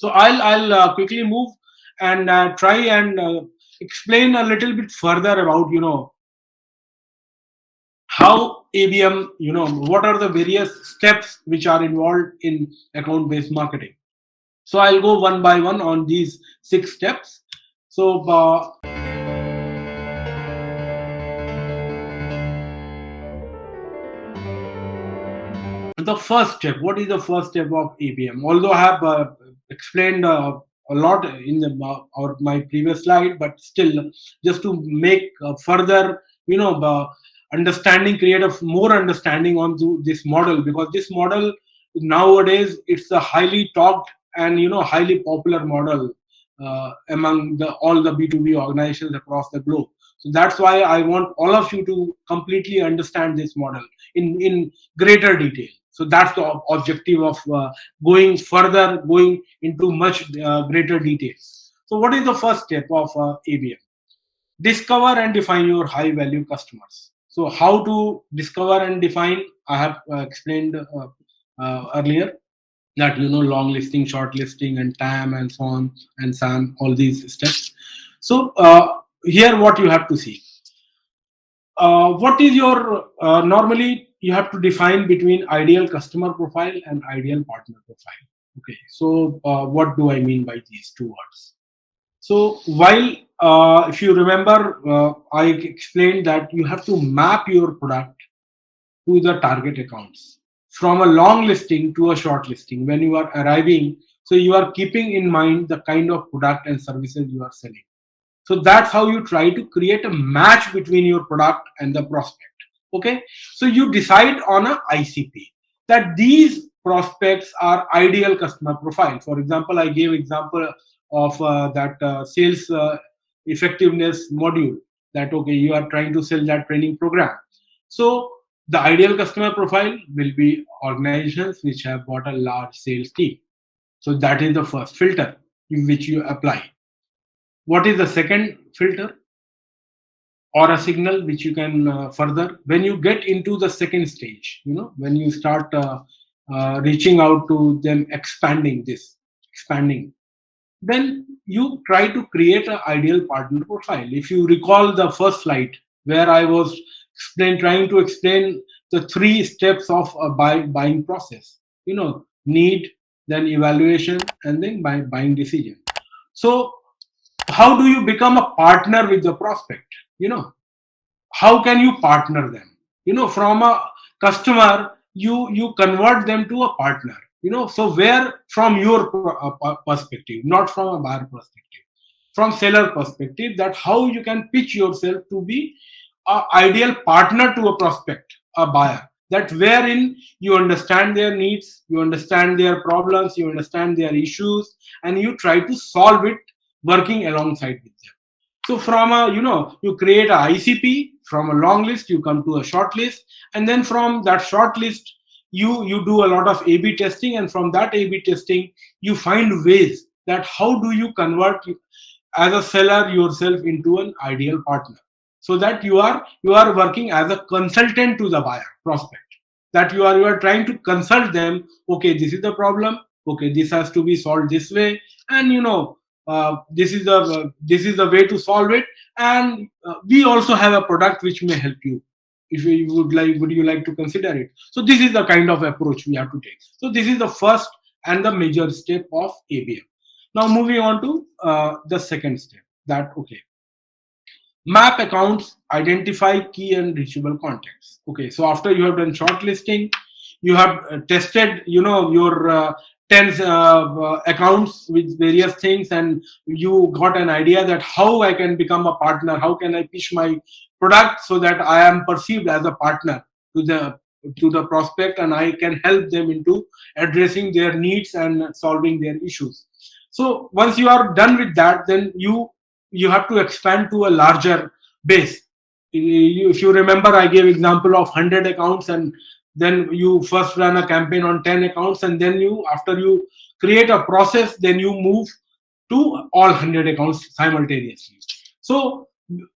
So I'll quickly move and try and explain a little bit further about how ABM, what are the various steps which are involved in account based marketing. So I'll go one by one on these 6 steps. So the first step, what is the first step of ABM? Although I have explained a lot in my previous slide, but still, just to make further, understanding, create a more understanding onto this model, because this model nowadays it's a highly talked and highly popular model among all the B2B organizations across the globe. So that's why I want all of you to completely understand this model in greater detail. So that's the objective of going further, going into much greater details. So what is the first step of ABM? Discover and define your high value customers. So how to discover and define, I have explained earlier, that long listing, short listing, and TAM, and so on and so on, all these steps. So here what you have to see, what is your normally you have to define between ideal customer profile and ideal partner profile. Okay, so what do I mean by these two words? So while if you remember, I explained that you have to map your product to the target accounts from a long listing to a short listing when you are arriving. So you are keeping in mind the kind of product and services you are selling. So that's how you try to create a match between your product and the prospect. Okay, so you decide on a ICP that these prospects are ideal customer profile. For example, I gave example of that sales effectiveness module, that okay, you are trying to sell that training program. So the ideal customer profile will be organizations which have got a large sales team. So that is the first filter in which you apply. What is the second filter or a signal which you can further when you get into the second stage? When you start reaching out to them, expanding, then you try to create an ideal partner profile. If you recall the first slide where I was trying to explain the 3 steps of a buying process, need, then evaluation, and then buying decision. So how do you become a partner with the prospect? How can you partner them? From a customer, you convert them to a partner. So where, from your perspective, not from a buyer perspective, from seller perspective, that how you can pitch yourself to be a ideal partner to a prospect, a buyer, that wherein you understand their needs, you understand their problems, you understand their issues, and you try to solve it working alongside with them. So from a, you create a ICP. From a long list you come to a short list, and then from that short list you do a lot of A/B testing, and from that A/B testing you find ways that how do you convert as a seller yourself into an ideal partner, so that you are working as a consultant to the buyer prospect, that you are trying to consult them. Okay, this is the problem. Okay, this has to be solved this way, and this is the way to solve it. And we also have a product which may help you. If you would you like to consider it? So this is the kind of approach we have to take. So this is the first and the major step of ABM. Now moving on to the second step, that okay, map accounts, identify key and reachable contacts. Okay, so after you have done shortlisting, you have tested your 10 accounts with various things, and you got an idea that how I can become a partner, how can I pitch my product so that I am perceived as a partner to the prospect, and I can help them into addressing their needs and solving their issues. So once you are done with that, then you have to expand to a larger base. If you remember, I gave example of 100 accounts, and then you first run a campaign on 10 accounts, and then after you create a process, then you move to all 100 accounts simultaneously. So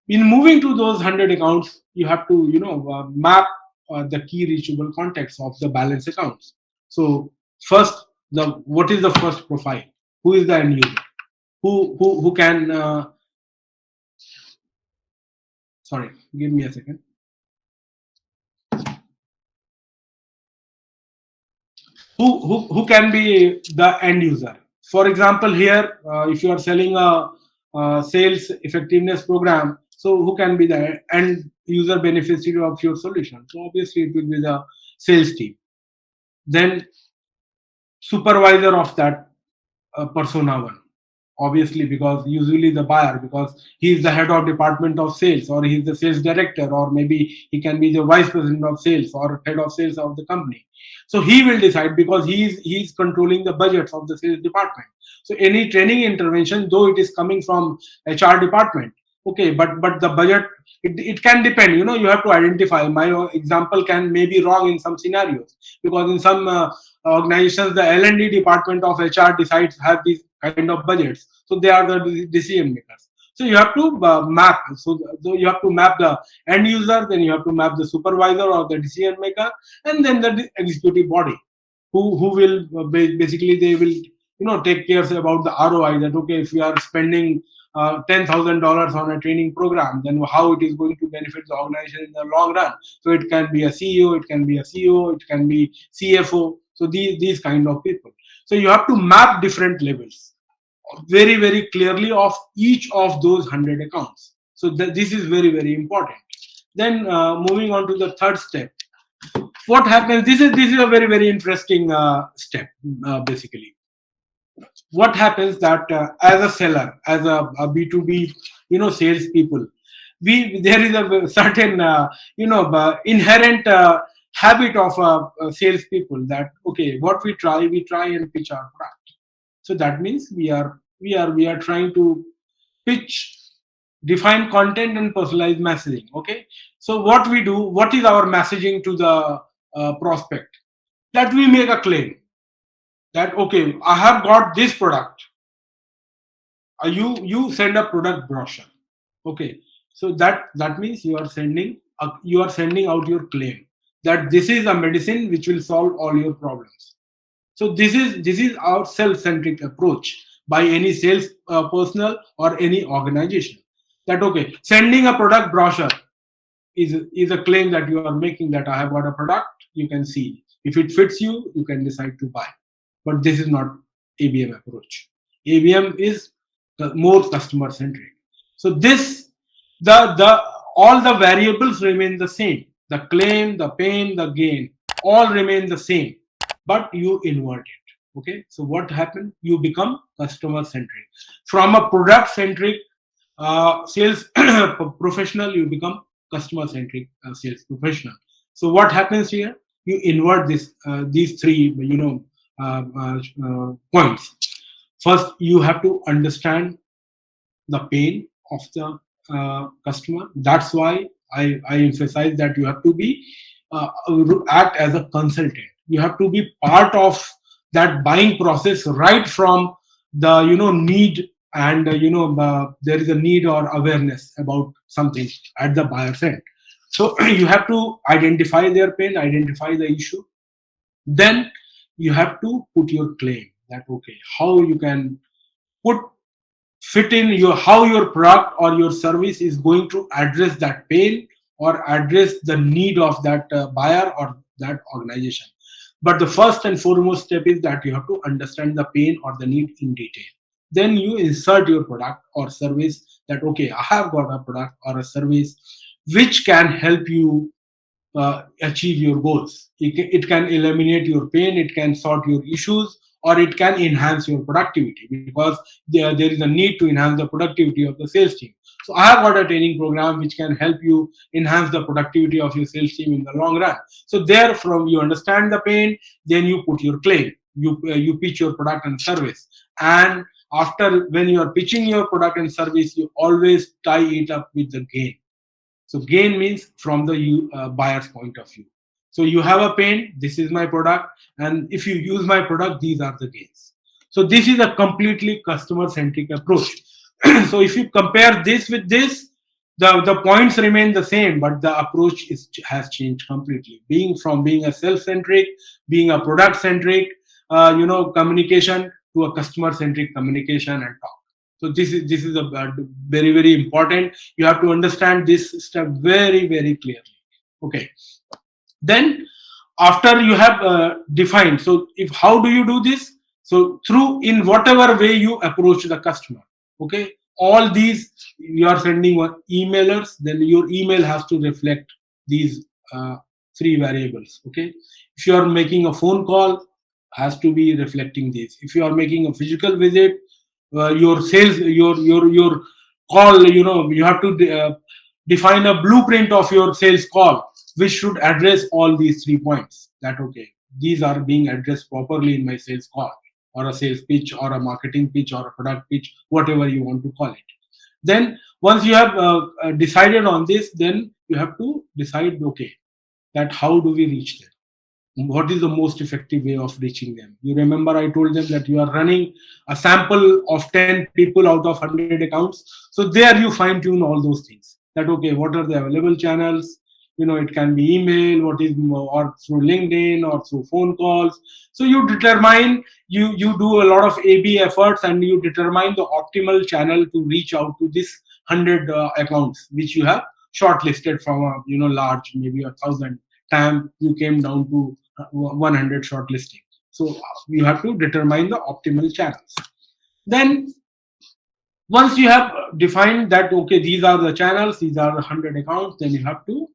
in moving to those 100 accounts, you have to map the key reachable contacts of the balance accounts. So first, what is the first profile? Who is the end user? Who can sorry, give me a second. Who can be the end user? For example, here, if you are selling a sales effectiveness program, so who can be the end user beneficiary of your solution? So obviously, it will be the sales team. Then supervisor of that persona one, obviously, because usually the buyer, because he is the head of department of sales, or he is the sales director, or maybe he can be the vice president of sales or head of sales of the company. So he will decide, because he is controlling the budgets of the sales department. So any training intervention, though it is coming from HR department, okay, but the budget, it can depend, you have to identify. My example can may be wrong in some scenarios, because in some organizations, the L&D department of HR decides have these kind of budgets, so they are the decision makers. So you have to map. So you have to map the end user, then you have to map the supervisor or the decision maker, and then the executive body, who will basically, they will take care about the ROI, that okay, if we are spending $10,000 on a training program, then how it is going to benefit the organization in the long run. So it can be a CEO, it can be a CEO, it can be CFO. So these kind of people. So you have to map different levels very, very clearly of each of those 100 accounts. So this is very, very important. Then moving on to the third step, what happens? This is a very, very interesting step. Basically, what happens that as a seller, as a B2B, sales people, there is a certain inherent habit of sales people, that okay, what we try and pitch our product. So that means we are trying to pitch, define content and personalized messaging. Okay, so what we do, what is our messaging to the prospect? That we make a claim that okay, I have got this product. You send a product brochure. Okay, so that means you are sending out your claim that this is a medicine which will solve all your problems. So this is our self-centric approach by any sales personnel or any organization. That okay, sending a product brochure is a claim that you are making, that I have got a product, you can see. If it fits you, you can decide to buy. But this is not ABM approach. ABM is more customer centric. So the all the variables remain the same. The claim, the pain, the gain, all remain the same, but you invert it. Okay. So what happened? You become customer centric. From a product centric sales professional, you become customer centric sales professional. So what happens here? You invert these three points. First, you have to understand the pain of the customer. That's why I emphasize that you have to be act as a consultant. You have to be part of that buying process right from the need, and there is a need or awareness about something at the buyer's end. So you have to identify their pain, identify the issue. Then you have to put your claim, that okay, how you can put fit in your, how your product or your service is going to address that pain or address the need of that buyer or that organization. But the first and foremost step is that you have to understand the pain or the need in detail. Then you insert your product or service, that okay, I have got a product or a service which can help you achieve your goals. It can eliminate your pain, it can sort your issues, or it can enhance your productivity, because there is a need to enhance the productivity of the sales team. So I have got a training program which can help you enhance the productivity of your sales team in the long run. So there, from you understand the pain, then you put your claim, you pitch your product and service. And after, when you are pitching your product and service, you always tie it up with the gain. So gain means from the buyer's point of view. So you have a pain, this is my product, and if you use my product, these are the gains. So this is a completely customer centric approach. So if you compare this with this, the points remain the same, but the approach has changed completely. Being a self centric, being a product centric, communication, to a customer centric communication and talk. So this is a very very important. You have to understand this step very very clearly. Okay. Then after you have defined, so if how do you do this? So through in whatever way you approach the customer. Okay, all these you are sending emailers, then your email has to reflect these three variables. Okay, if you are making a phone call, has to be reflecting this. If you are making a physical visit, your sales, your call, you have to define a blueprint of your sales call, which should address all these 3 points. That okay, these are being addressed properly in my sales call, or a sales pitch, or a marketing pitch, or a product pitch, whatever you want to call it. Then once you have decided on this, then you have to decide, okay, that how do we reach them? What is the most effective way of reaching them? You remember I told them that you are running a sample of 10 people out of 100 accounts. So there you fine tune all those things. That okay, what are the available channels? It can be email, what is, or through LinkedIn, or through phone calls. So you determine, you do a lot of AB efforts, and you determine the optimal channel to reach out to this 100 accounts which you have shortlisted from a large, maybe 1,000 TAM. You came down to 100 shortlisting. So you have to determine the optimal channels. Then once you have defined that okay, these are the channels, these are the 100 accounts, then you have to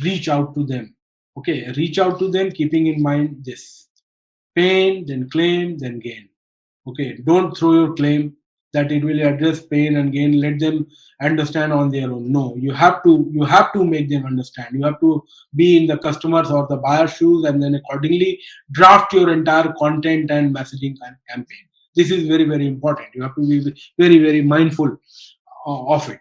reach out to them. Okay, reach out to them keeping in mind this: pain, then claim, then gain. Okay, don't throw your claim that it will address pain and gain, let them understand on their own. No, you have to make them understand. You have to be in the customers or the buyer's shoes, and then accordingly draft your entire content and messaging campaign. This is very very important. You have to be very very mindful of it.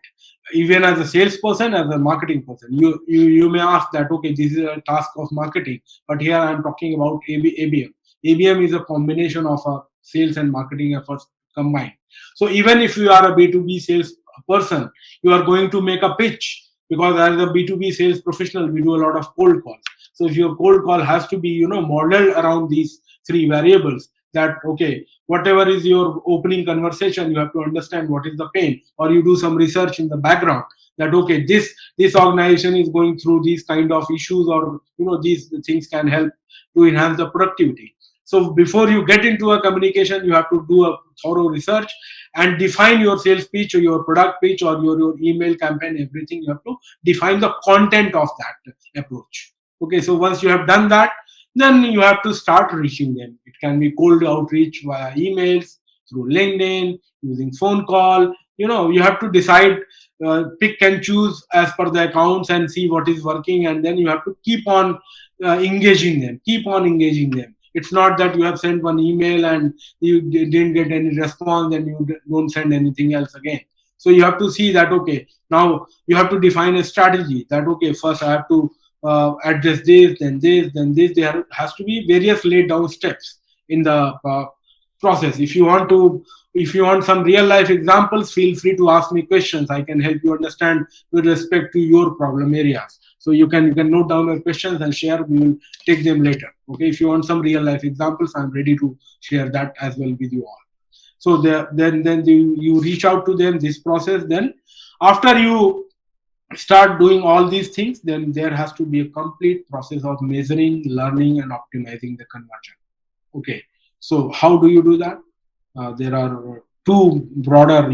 Even as a salesperson, as a marketing person, you may ask that okay, this is a task of marketing, but here I am talking about ABM. ABM is a combination of a sales and marketing efforts combined. So even if you are a B2B sales person, you are going to make a pitch, because as a B2B sales professional, we do a lot of cold calls. So if your cold call has to be modeled around these three variables, that okay, whatever is your opening conversation, you have to understand what is the pain, or you do some research in the background that okay, this organization is going through these kind of issues, or these things can help to enhance the productivity. So before you get into a communication, you have to do a thorough research and define your sales pitch, or your product pitch, or your email campaign, everything. You have to define the content of that approach. Okay, so once you have done that, then you have to start reaching them. It can be cold outreach via emails, through LinkedIn, using phone call. You have to decide, pick and choose as per the accounts and see what is working, and then you have to keep on engaging them. Keep on engaging them. It's not that you have sent one email and you didn't get any response, and you don't send anything else again. So you have to see that okay, now you have to define a strategy that okay, first I have to address this, then this, then this. There has to be various laid down steps in the process. If you want some real life examples, feel free to ask me questions. I can help you understand with respect to your problem areas. So you can note down your questions and share. We will take them later. Okay, if you want some real life examples, I'm ready to share that as well with you all. So then you reach out to them, this process. Then after you start doing all these things, then there has to be a complete process of measuring, learning, and optimizing the conversion. Okay, so how do you do that? There are two broader,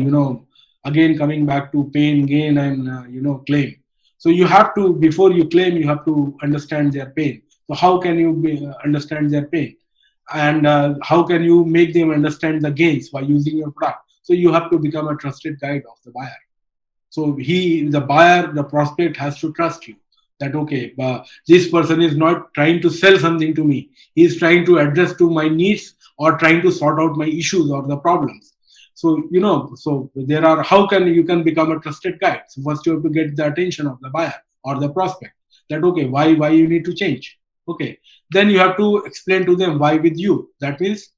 again coming back to pain, gain, and claim. So you have to, before you claim, you have to understand their pain. So how can you understand their pain, and how can you make them understand the gains by using your product? So you have to become a trusted guide of the buyer. So the buyer, the prospect has to trust you that okay, this person is not trying to sell something to me. He is trying to address to my needs, or trying to sort out my issues or the problems. So so there are, how can you can become a trusted guide? So first you have to get the attention of the buyer or the prospect that okay, why you need to change. Okay, then you have to explain to them why with you. That means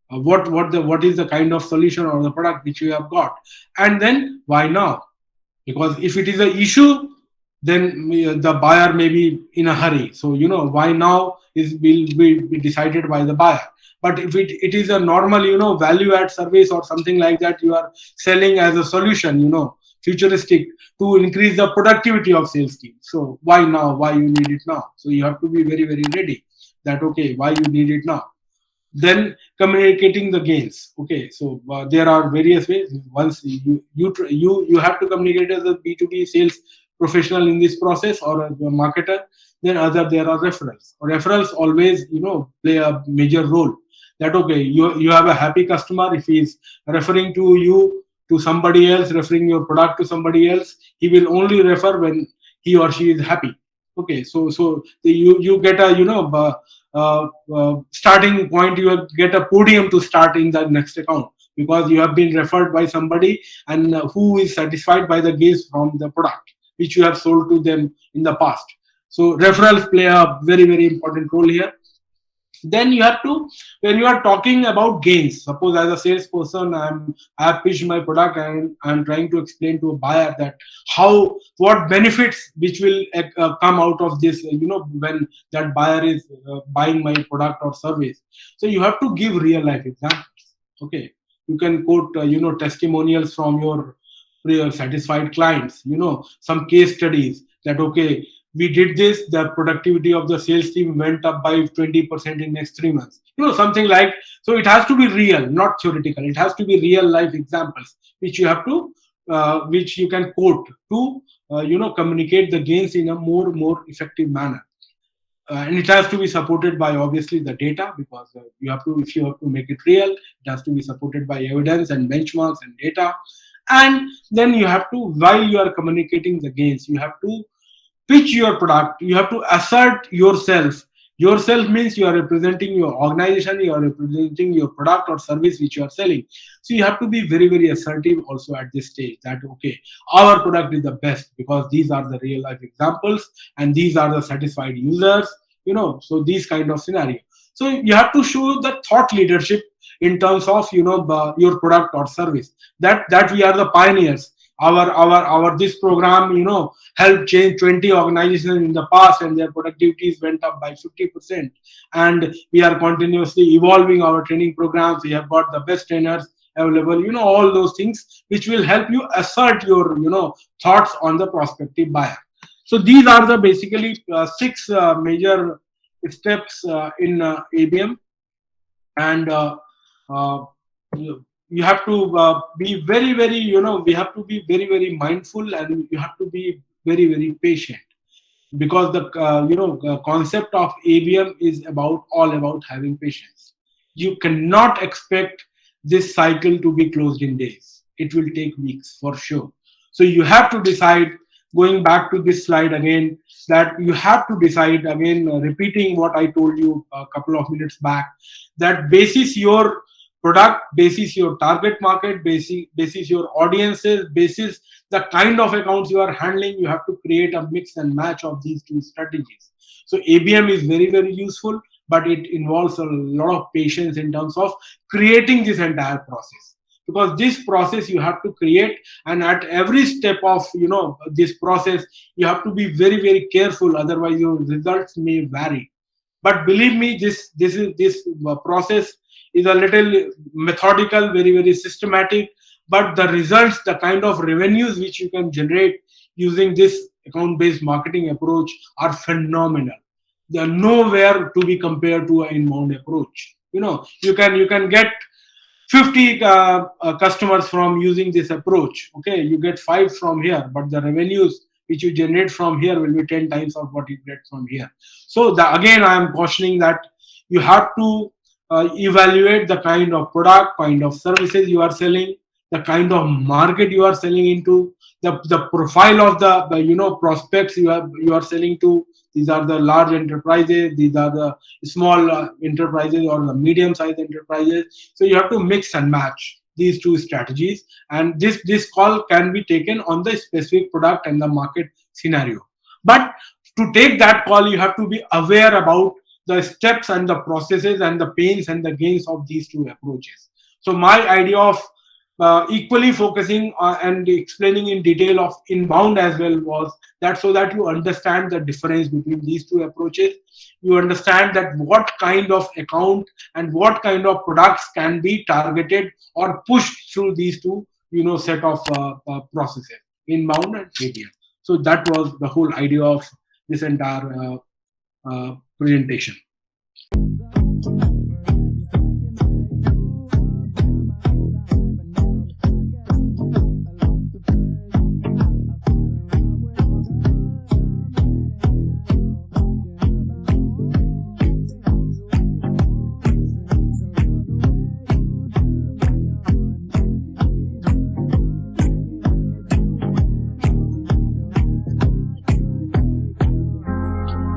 what is the kind of solution or the product which you have got, and then why now. Because if it is an issue, then the buyer may be in a hurry. So why now is will be decided by the buyer. But if it is a normal value add service or something like that, you are selling as a solution, futuristic, to increase the productivity of sales team. So why now? Why you need it now? So you have to be very very ready that okay, why you need it now. Then communicating the gains. Okay, so there are various ways. Once you have to communicate as a B2B sales professional in this process or a marketer. Then other there are referrals. Referrals always play a major role. That okay, you have a happy customer. If he is referring to you to somebody else, referring your product to somebody else, he will only refer when he or she is happy. Okay, so you get a starting point. You get a podium to start in the next account because you have been referred by somebody and who is satisfied by the gains from the product which you have sold to them in the past. So referrals play a very very important role here. Then you have to, when you are talking about gains, suppose as a salesperson I have pitched my product and I'm trying to explain to a buyer that how, what benefits which will come out of this, when that buyer is buying my product or service. So you have to give real life examples. Okay, you can quote testimonials from your satisfied clients, some case studies that okay, we did this, the productivity of the sales team went up by 20% in next 3 months, something like. So it has to be real, not theoretical. It has to be real life examples which you have to which you can quote to communicate the gains in a more effective manner. And it has to be supported by obviously the data, because you have to, if you have to make it real, it has to be supported by evidence and benchmarks and data. And then you have to, while you are communicating the gains, you have to pitch your product. You have to assert yourself. Yourself means you are representing your organization, you are representing your product or service which you are selling. So you have to be very very assertive also at this stage that okay, our product is the best because these are the real life examples and these are the satisfied users, so these kind of scenario. So you have to show the thought leadership in terms of your product or service, that we are the pioneers. Our this program helped change 20 organizations in the past and their productivities went up by 50%. And we are continuously evolving our training programs. We have got the best trainers available, all those things which will help you assert your thoughts on the prospective buyer. So these are the basically six major steps in ABM. And uh, you have to be very very we have to be very very mindful, and you have to be very very patient, because the concept of ABM is about all about having patience. You cannot expect this cycle to be closed in days. It will take weeks for sure. So you have to decide, going back to this slide again, that you have to decide again, repeating what I told you a couple of minutes back, that basis your product, basis your target market, basis your audiences, basis the kind of accounts you are handling, you have to create a mix and match of these two strategies. So ABM is very very useful, but it involves a lot of patience in terms of creating this entire process, because this process you have to create, and at every step of this process you have to be very very careful, otherwise your results may vary. But believe me, this process is a little methodical, very very systematic, but the results, the kind of revenues which you can generate using this account based marketing approach are phenomenal. They are nowhere to be compared to an inbound approach. You can get 50 customers from using this approach. Okay, you get 5 from here, but the revenues which you generate from here will be 10 times of what you get from here. So again I am cautioning that you have to evaluate the kind of product, kind of services you are selling, the kind of market you are selling into, the profile of the prospects you are selling to. These are the large enterprises, these are the small enterprises or the medium sized enterprises. So you have to mix and match these two strategies, and this call can be taken on the specific product and the market scenario. But to take that call, you have to be aware about the steps and the processes and the pains and the gains of these two approaches. So my idea of equally focusing and explaining in detail of inbound as well was that, so that you understand the difference between these two approaches. You understand that what kind of account and what kind of products can be targeted or pushed through these two, set of processes, inbound and ABM. So that was the whole idea of this entire presentation.